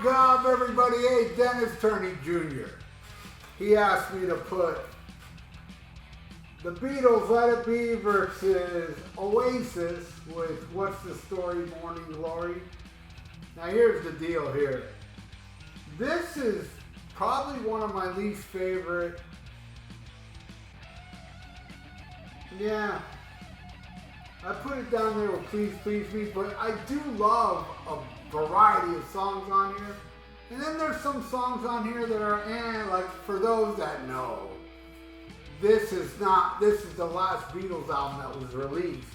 gob, everybody. Hey, Dennis Turney Jr. He asked me to put the Beatles, Let It Be versus Oasis with What's the Story, Morning Glory. Now here's the deal here. This is probably one of my least favorite. Yeah. I put it down there with Please Please Me, but I do love a variety of songs on here. And then there's some songs on here that are like for those that know. This is the last Beatles album that was released.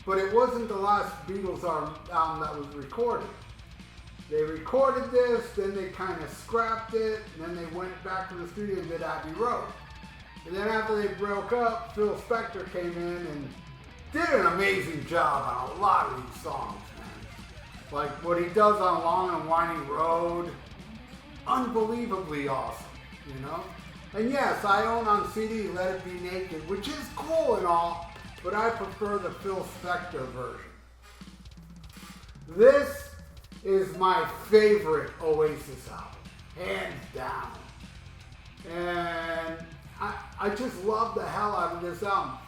But it wasn't the last Beatles album that was recorded. They recorded this, then they kind of scrapped it, and then they went back to the studio and did Abbey Road. And then after they broke up, Phil Spector came in and did an amazing job on a lot of these songs, man. Like what he does on Long and Winding Road, unbelievably awesome, you know? And yes, I own on CD Let It Be Naked, which is cool and all, but I prefer the Phil Spector version. This is my favorite Oasis album, hands down. And I just love the hell out of this album.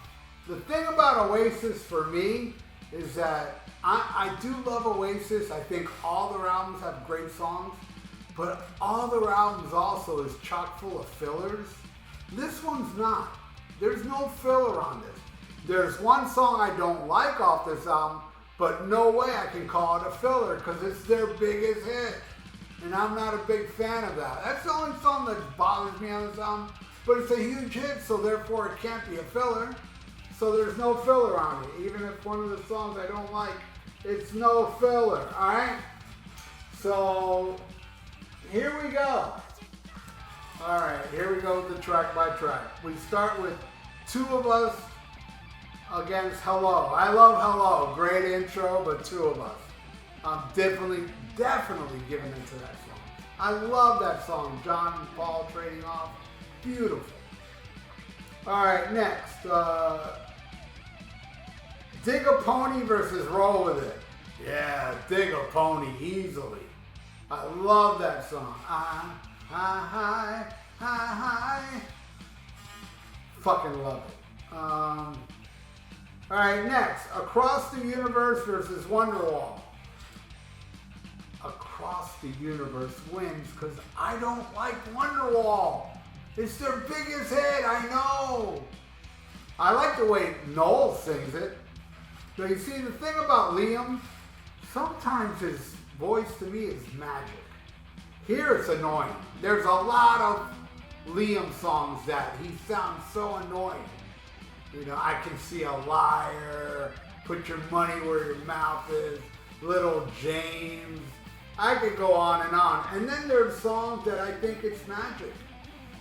The thing about Oasis for me is that I do love Oasis. I think all their albums have great songs, but all their albums also is chock full of fillers. This one's not. There's no filler on this. There's one song I don't like off this album, but no way I can call it a filler because it's their biggest hit. And I'm not a big fan of that. That's the only song that bothers me on this album, but it's a huge hit, so therefore it can't be a filler. So there's no filler on it. Even if one of the songs I don't like, it's no filler, all right? So here we go. All right, here we go with the track by track. We start with Two of Us against Hello. I love Hello, great intro, but Two of Us. I'm definitely giving into that song. I love that song, John and Paul trading off, beautiful. All right, next, Dig a Pony versus Roll With It. Yeah, Dig a Pony easily. I love that song. Hi. Fucking love it. All right, next, Across the Universe versus Wonderwall. Across the Universe wins because I don't like Wonderwall. It's their biggest hit, I know. I like the way Noel sings it. But you see, the thing about Liam, sometimes his voice to me is magic. Here it's annoying. There's a lot of Liam songs that he sounds so annoying. You know, I Can See a Liar, Put Your Money Where Your Mouth Is, Little James. I could go on. And then there's songs that I think it's magic.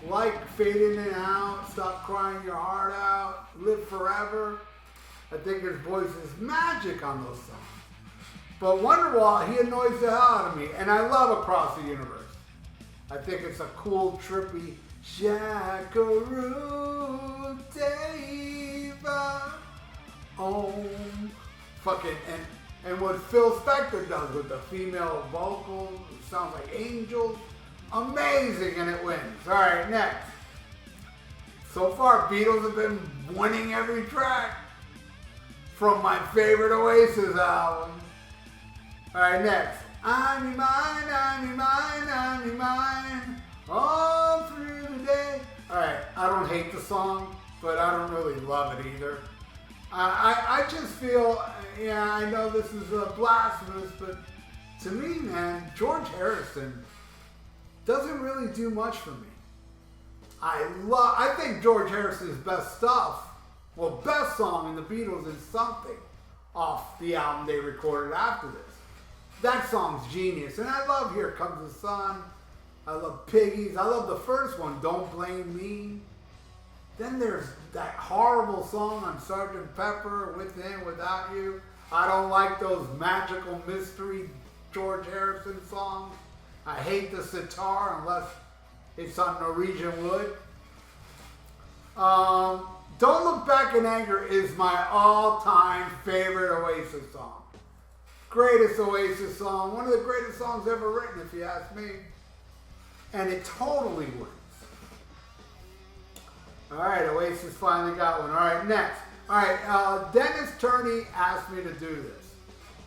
Like Fading In and Out, Stop Crying Your Heart Out, Live Forever. I think his voice is magic on those songs. But Wonderwall, he annoys the hell out of me. And I love Across the Universe. I think it's a cool, trippy, Jackaroo Deva. Fucking, and what Phil Spector does with the female vocals, it sounds like angels. Amazing, and it wins. All right, next. So far, Beatles have been winning every track from my favorite Oasis album. All right, next. I'm your mine, all through the day. All right, I don't hate the song, but I don't really love it either. I just feel, yeah, I know this is blasphemous, but to me, man, George Harrison doesn't really do much for me. I think George Harrison's best stuff, well, best song in the Beatles is Something off the album they recorded after this. That song's genius. And I love Here Comes the Sun. I love Piggies. I love the first one, Don't Blame Me. Then there's that horrible song on Sgt. Pepper, Within, Without You. I don't like those magical mystery George Harrison songs. I hate the sitar unless it's on Norwegian Wood. Don't Look Back in Anger is my all-time favorite Oasis song. Greatest Oasis song. One of the greatest songs ever written, if you ask me. And it totally wins. All right, Oasis finally got one. All right, next. All right, Dennis Turney asked me to do this.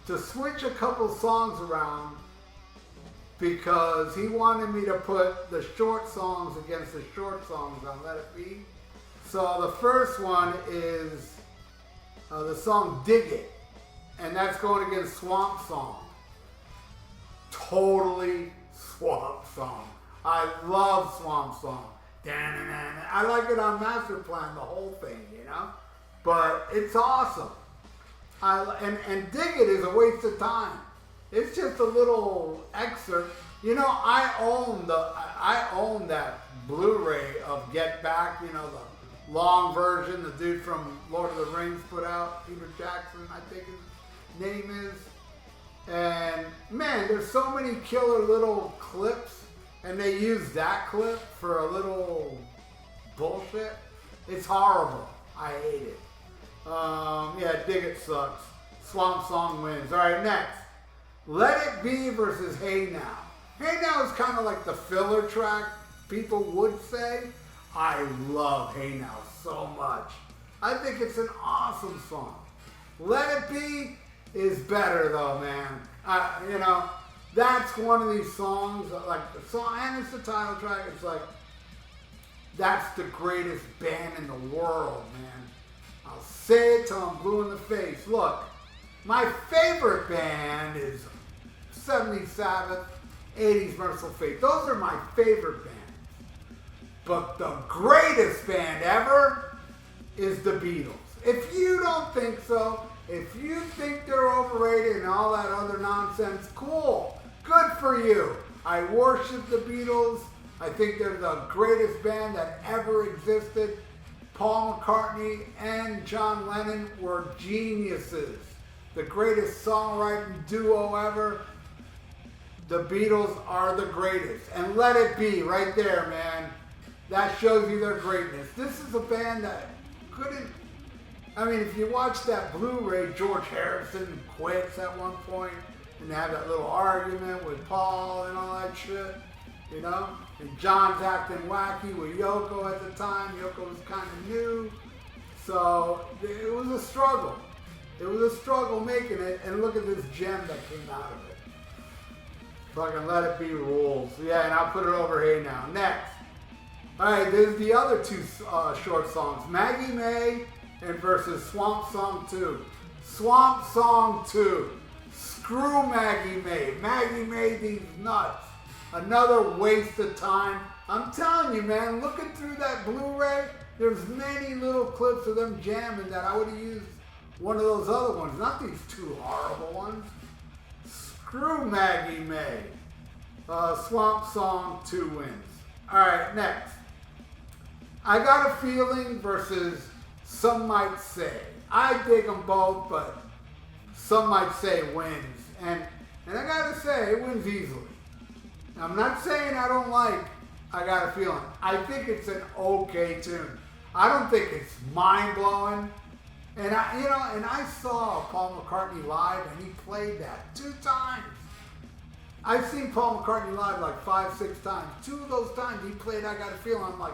To switch a couple songs around because he wanted me to put the short songs against the short songs on Let It Be. So the first one is the song Dig It. And that's going against Swamp Song. Totally Swamp Song. I love Swamp Song. I like it on Master Plan, the whole thing, you know? But it's awesome. And Dig It is a waste of time. It's just a little excerpt. You know, I own that Blu-ray of Get Back, you know, the long version the dude from Lord of the Rings put out, Peter Jackson, I think his name is. And man, there's so many killer little clips. And they use that clip for a little bullshit. It's horrible. I hate it. Yeah, Dig It sucks. Swamp Song wins. All right, next. Let It Be versus Hey Now. Hey Now is kind of like the filler track, people would say. I love Hey Now so much. I think it's an awesome song. Let It Be is better though, man. You know, that's one of these songs, like the song, and it's the title track. It's like, that's the greatest band in the world, man. I'll say it till I'm blue in the face. Look, my favorite band is 70s Sabbath, 80s Merciful Fate. Those are my favorite bands. But the greatest band ever is the Beatles. If you don't think so, if you think they're overrated and all that other nonsense, cool. Good for you. I worship the Beatles. I think they're the greatest band that ever existed. Paul McCartney and John Lennon were geniuses. The greatest songwriting duo ever. The Beatles are the greatest. And Let It Be right there, man. That shows you their greatness. This is a band that couldn't... I mean, if you watch that Blu-ray, George Harrison quits at one point, and they have that little argument with Paul and all that shit, you know? And John's acting wacky with Yoko at the time. Yoko was kind of new. So it was a struggle. It was a struggle making it, and look at this gem that came out of it. Fucking Let It Be rules. Yeah, and I'll put it over Hey Now. Next. All right, there's the other two short songs. Maggie May and versus Swamp Song 2. Swamp Song 2. Screw Maggie May. Maggie May these nuts. Another waste of time. I'm telling you, man, looking through that Blu-ray, there's many little clips of them jamming that I would have used one of those other ones, not these two horrible ones. Screw Maggie May. Swamp Song 2 wins. All right, next. I Got a Feeling versus Some Might Say. I dig them both, but Some Might Say wins. And I gotta say, it wins easily. I'm not saying I don't like I Got a Feeling. I think it's an okay tune. I don't think it's mind-blowing. And I saw Paul McCartney live, and he played that 2 times. I've seen Paul McCartney live like 5, 6 times. 2 of those times he played I Got a Feeling. I'm like,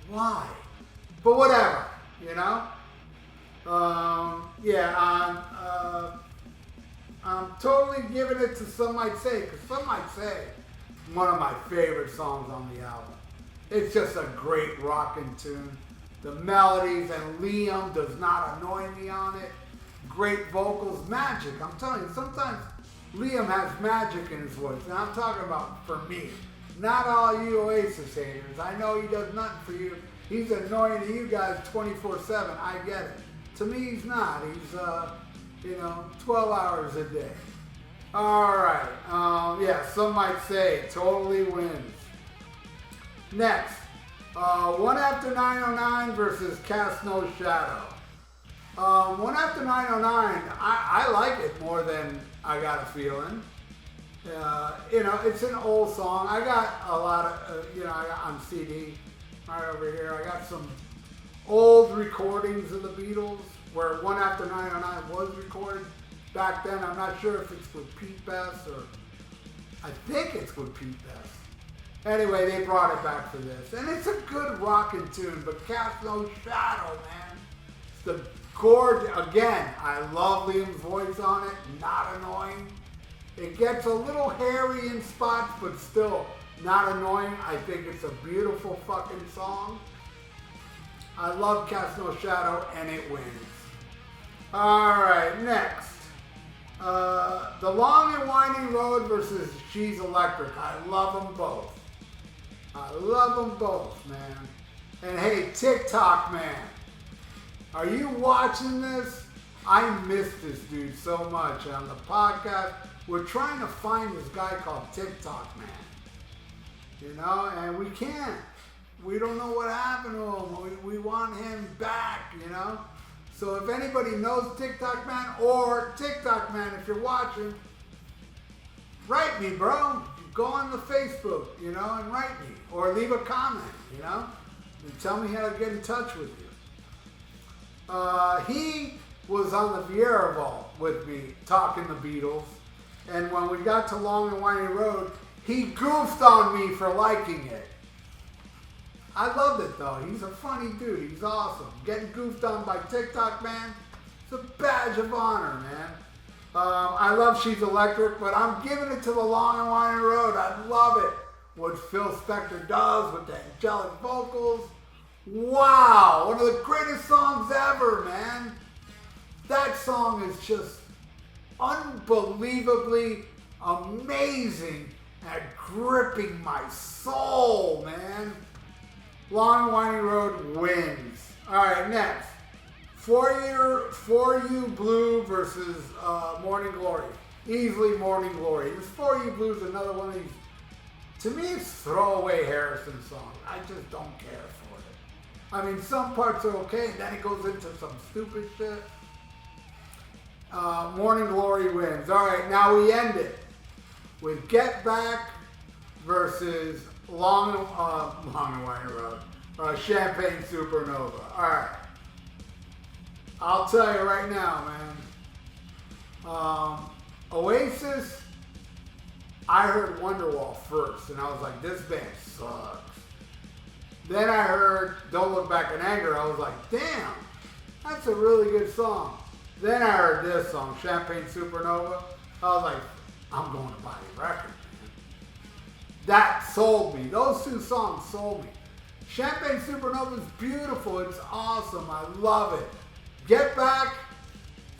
why? But whatever, you know? I'm totally giving it to Some Might Say, because Some Might Say, one of my favorite songs on the album. It's just a great rockin' tune. The melodies, and Liam does not annoy me on it. Great vocals, magic. I'm telling you, sometimes Liam has magic in his voice. And I'm talking about for me. Not all you Oasis haters. I know he does nothing for you. He's annoying to you guys 24/7. I get it. To me, he's not. He's, 12 hours a day. All right. Some Might Say totally wins. Next. One After 909 versus Cast No Shadow. One After 909, I like it more than I Got a Feeling. It's an old song. I got a lot of, I got on CD right over here. I got some old recordings of the Beatles where One After 909 was recorded. back then. I'm not sure if it's with Pete Best or I think it's with Pete Best. Anyway, they brought it back for this. And it's a good rockin' tune, but Cast No Shadow, man. It's the chord, again, I love Liam's voice on it, not annoying. It gets a little hairy in spots, but still not annoying. I think it's a beautiful fucking song. I love Cast No Shadow, and it wins. Alright, next. The Long and Winding Road versus She's Electric. I love them both. I love them both, man. And hey, TikTok, man. Are you watching this? I miss this dude so much on the podcast. We're trying to find this guy called TikTok, man. You know, and we can't. We don't know what happened to him. We want him back, you know. So if anybody knows TikTok Man or TikTok Man, if you're watching, write me, bro. Go on the Facebook, you know, and write me. Or leave a comment, you know. And tell me how to get in touch with you. He was on the VIERA vault with me, talking the Beatles. And when we got to Long and Winding Road, he goofed on me for liking it. I loved it though. He's a funny dude. He's awesome. Getting goofed on by TikTok Man, it's a badge of honor, man. I love She's Electric, but I'm giving it to the Long and Winding Road. I love it. What Phil Spector does with the angelic vocals. Wow, one of the greatest songs ever, man. That song is just unbelievably amazing at gripping my soul, man. Long and Winding Road wins. All right, next. For You Blue versus Morning Glory. Easily Morning Glory. This For You Blue is another one of these. To me, it's throwaway Harrison songs. I just don't care for it. I mean, some parts are okay, and then it goes into some stupid shit. Morning Glory wins. All right, now we end it with Get Back versus Long and Winding Road. Champagne Supernova. All right. I'll tell you right now, man. Oasis, I heard Wonderwall first, and I was like, this band sucks. Then I heard Don't Look Back in Anger. I was like, damn, that's a really good song. Then I heard this song, Champagne Supernova. I was like, I'm going to buy the record, man. That sold me. Those two songs sold me. Champagne Supernova is beautiful. It's awesome. I love it. Get Back,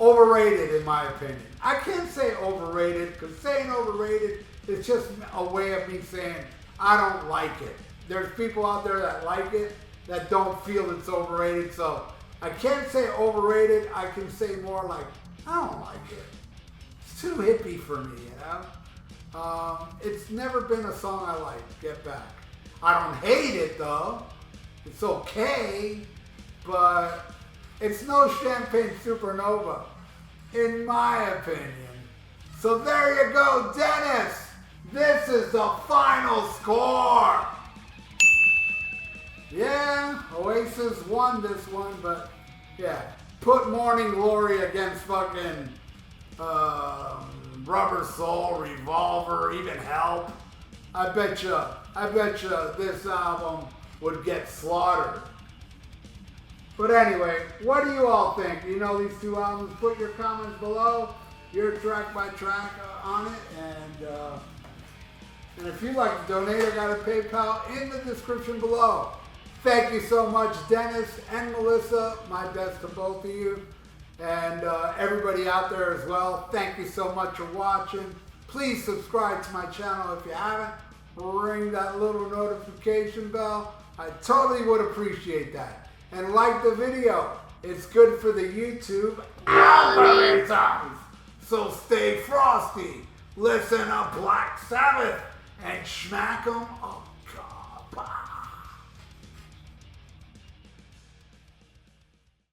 overrated in my opinion. I can't say overrated because saying overrated is just a way of me saying I don't like it. There's people out there that like it that don't feel it's overrated. So I can't say overrated. I can say more like I don't like it. It's too hippie for me, you know. It's never been a song I like. Get Back. I don't hate it though. It's okay, but it's no Champagne Supernova, in my opinion. So there you go, Dennis. This is the final score. Yeah, Oasis won this one, but yeah, put Morning Glory against fucking Rubber Soul, Revolver, even Help. I bet you this album would get slaughtered. But anyway, what do you all think? You know these two albums? Put your comments below. Your track by track on it. And if you'd like to donate, I got a PayPal in the description below. Thank you so much, Dennis and Melissa. My best to both of you. And everybody out there as well. Thank you so much for watching. Please subscribe to my channel if you haven't. Ring that little notification bell. I totally would appreciate that. And like the video. It's good for the YouTube algorithms. So stay frosty. Listen to Black Sabbath and smack 'em up.